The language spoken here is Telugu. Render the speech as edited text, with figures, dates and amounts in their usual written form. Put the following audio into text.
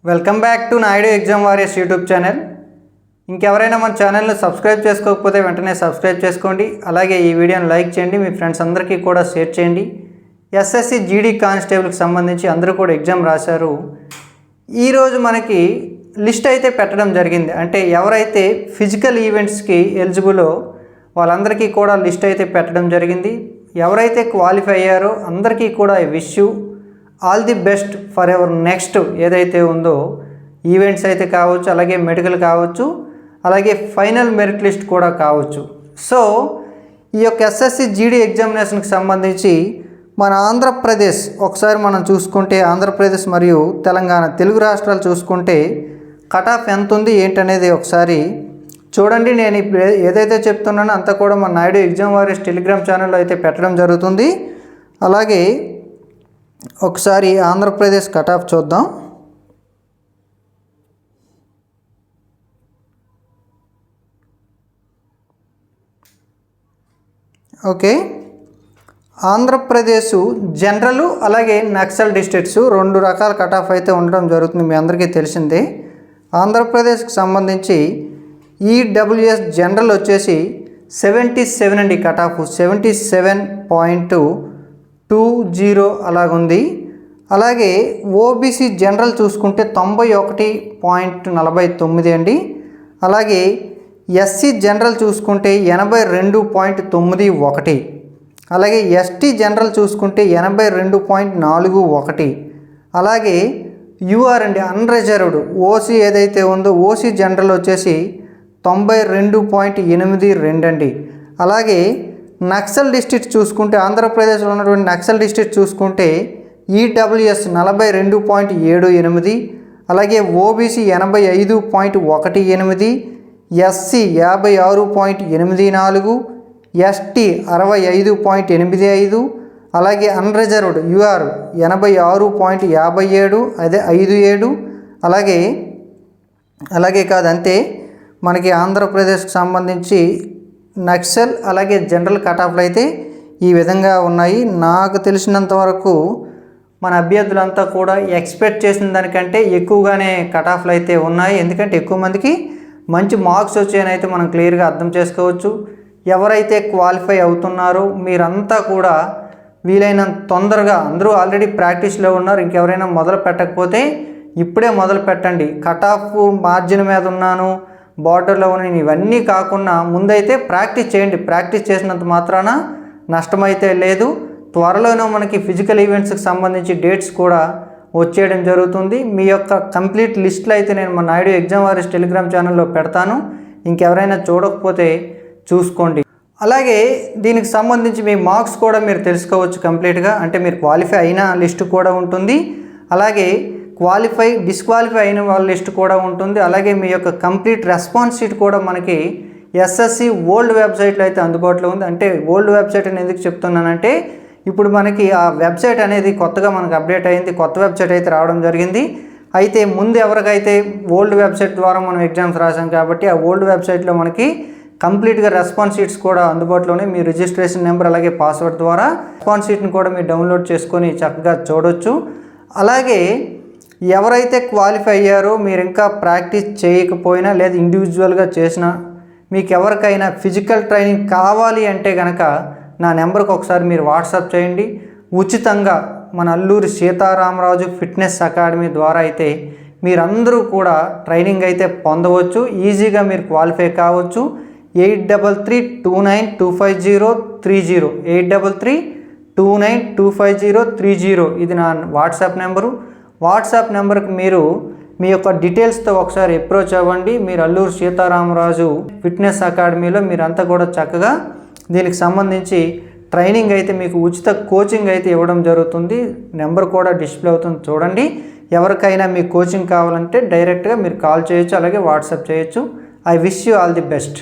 Welcome back to Naidu exam warriors YouTube channel. ఇంకెవరైనా మన ఛానల్ని సబ్స్క్రైబ్ చేసుకోకపోతే వెంటనే సబ్స్క్రైబ్ చేసుకోండి. అలాగే ఈ వీడియోని లైక్ చేయండి, మీ ఫ్రెండ్స్ అందరికీ కూడా షేర్ చేయండి. ఎస్ఎస్సి జీడీ కానిస్టేబుల్కి సంబంధించి అందరూ కూడా ఎగ్జామ్ రాశారు. ఈరోజు మనకి లిస్ట్ అయితే పెట్టడం జరిగింది. అంటే ఎవరైతే ఫిజికల్ ఈవెంట్స్కి ఎలిజిబులో వాళ్ళందరికీ కూడా లిస్ట్ అయితే పెట్టడం జరిగింది. ఎవరైతే క్వాలిఫై అయ్యారో అందరికీ కూడా wish you all the best for ever next ఏదైతే ఉందో ఈవెంట్స్ అయితే కావచ్చు, అలాగే మెడికల్ కావచ్చు, అలాగే ఫైనల్ మెరిట్ లిస్ట్ కూడా కావచ్చు. సో ఈ యొక్క ఎస్ఎస్సి జీడీ ఎగ్జామినేషన్కి సంబంధించి మన ఆంధ్రప్రదేశ్ ఒకసారి మనం చూసుకుంటే, ఆంధ్రప్రదేశ్ మరియు తెలంగాణ తెలుగు రాష్ట్రాలు చూసుకుంటే కట్ ఆఫ్ ఎంత ఉంది ఏంటనేది ఒకసారి చూడండి. నేను ఇప్పుడు ఏదైతే చెప్తున్నానో అంతా కూడా మన నాయుడు ఎగ్జామ్ వారియర్స్ టెలిగ్రామ్ ఛానల్లో అయితే పెట్టడం జరుగుతుంది. అలాగే ఒకసారి ఆంధ్రప్రదేశ్ కట్ ఆఫ్ చూద్దాం. ఓకే, ఆంధ్రప్రదేశ్ జనరల్ అలాగే నక్సల్ డిస్ట్రిక్ట్స్ రెండు రకాల కట్ ఆఫ్ అయితే ఉండడం జరుగుతుంది, మీ అందరికీ తెలిసిందే. ఆంధ్రప్రదేశ్కి సంబంధించి ఈడబ్ల్యూఎస్ జనరల్ వచ్చేసి 77 అండి, కట్ ఆఫ్ 77.20 అలాగుంది. అలాగే ఓబీసీ జనరల్ చూసుకుంటే 91.49 అండి. అలాగే ఎస్సీ జనరల్ చూసుకుంటే 82.91. అలాగే ఎస్టీ జనరల్ చూసుకుంటే 82.41. అలాగే యూఆర్ అండి అన్రిజర్వ్డ్ ఓసీ ఏదైతే ఉందో ఓసీ జనరల్ వచ్చేసి 92.82 అండి. అలాగే నక్సల్ డిస్ట్రిక్ట్ చూసుకుంటే ఆంధ్రప్రదేశ్లో ఉన్నటువంటి నక్సల్ డిస్ట్రిక్ట్ చూసుకుంటే ఈడబ్ల్యూఎస్ 42.78. అలాగే ఓబీసీ 85.18, ఎస్సీ 56.84, ఎస్టీ 65.85. అలాగే అన్రిజర్వ్డ్ యూఆర్ 86.57, అదే 57. అలాగే కాదంతే మనకి ఆంధ్రప్రదేశ్కి సంబంధించి నక్సల్ అలాగే జనరల్ కట్ ఆఫ్లు అయితే ఈ విధంగా ఉన్నాయి. నాకు తెలిసినంత వరకు మన అభ్యర్థులంతా కూడా ఎక్స్పెక్ట్ చేసిన దానికంటే ఎక్కువగానే కట్ ఆఫ్లు అయితే ఉన్నాయి. ఎందుకంటే ఎక్కువ మందికి మంచి మార్క్స్ వచ్చాయని అయితే మనం క్లియర్గా అర్థం చేసుకోవచ్చు. ఎవరైతే క్వాలిఫై అవుతున్నారో మీరంతా కూడా వీలైనంత తొందరగా, అందరూ ఆల్రెడీ ప్రాక్టీస్లో ఉన్నారు, ఇంకెవరైనా మొదలు పెట్టకపోతే ఇప్పుడే మొదలు పెట్టండి. కట్ ఆఫ్ మార్జిన్ మీద ఉన్నాను, బార్డర్లో ఉన్న ఇవన్నీ కాకుండా ముందైతే ప్రాక్టీస్ చేయండి. ప్రాక్టీస్ చేసినంత మాత్రాన నష్టమైతే లేదు. త్వరలోనే మనకి ఫిజికల్ ఈవెంట్స్కి సంబంధించి డేట్స్ కూడా వచ్చేయడం జరుగుతుంది. మీ యొక్క కంప్లీట్ లిస్టులు అయితే నేను మా నాయుడు ఎగ్జామ్ వారియర్స్ టెలిగ్రామ్ ఛానల్లో పెడతాను, ఇంకెవరైనా చూడకపోతే చూసుకోండి. అలాగే దీనికి సంబంధించి మీ మార్క్స్ కూడా మీరు తెలుసుకోవచ్చు కంప్లీట్గా. అంటే మీరు క్వాలిఫై అయిన లిస్టు కూడా ఉంటుంది, అలాగే క్వాలిఫై డిస్క్వాలిఫై అయిన వాళ్ళ లిస్ట్ కూడా ఉంటుంది. అలాగే మీ యొక్క కంప్లీట్ రెస్పాన్స్ షీట్ కూడా మనకి ఎస్ఎస్సి ఓల్డ్ వెబ్సైట్లో అయితే అందుబాటులో ఉంది. అంటే ఓల్డ్ వెబ్సైట్ అని ఎందుకు చెప్తున్నానంటే ఇప్పుడు మనకి ఆ వెబ్సైట్ అనేది కొత్తగా మనకు అప్డేట్ అయింది, కొత్త వెబ్సైట్ అయితే రావడం జరిగింది. అయితే ముందు ఎవరికైతే ఓల్డ్ వెబ్సైట్ ద్వారా మనం ఎగ్జామ్స్ రాసాం కాబట్టి ఆ ఓల్డ్ వెబ్సైట్లో మనకి కంప్లీట్గా రెస్పాన్స్ షీట్స్ కూడా అందుబాటులో ఉన్నాయి. మీ రిజిస్ట్రేషన్ నెంబర్ అలాగే పాస్వర్డ్ ద్వారా రెస్పాన్స్ షీట్ని కూడా మీరు డౌన్లోడ్ చేసుకొని చక్కగా చూడవచ్చు. అలాగే ఎవరైతే క్వాలిఫై అయ్యారో మీరు ఇంకా ప్రాక్టీస్ చేయకపోయినా లేదా ఇండివిజువల్గా చేసినా మీకు ఎవరికైనా ఫిజికల్ ట్రైనింగ్ కావాలి అంటే కనుక నా నెంబర్కి ఒకసారి మీరు వాట్సాప్ చేయండి. ఉచితంగా మన అల్లూరి సీతారామరాజు ఫిట్నెస్ అకాడమీ ద్వారా అయితే మీరందరూ కూడా ట్రైనింగ్ అయితే పొందవచ్చు, ఈజీగా మీరు క్వాలిఫై కావచ్చు. 8332925030 8332925030 ఇది నా వాట్సాప్ నెంబరు. వాట్సాప్ నెంబర్కి మీరు మీ యొక్క డీటెయిల్స్తో ఒకసారి అప్రోచ్ అవ్వండి. మీరు అల్లూరు సీతారామరాజు ఫిట్నెస్ అకాడమీలో మీరంతా కూడా చక్కగా దీనికి సంబంధించి ట్రైనింగ్ అయితే మీకు ఉచిత కోచింగ్ అయితే ఇవ్వడం జరుగుతుంది. నెంబర్ కూడా డిస్ప్లే అవుతుంది చూడండి. ఎవరికైనా మీ కోచింగ్ కావాలంటే డైరెక్ట్గా మీరు కాల్ చేయొచ్చు, అలాగే వాట్సాప్ చేయొచ్చు. I wish you all the best.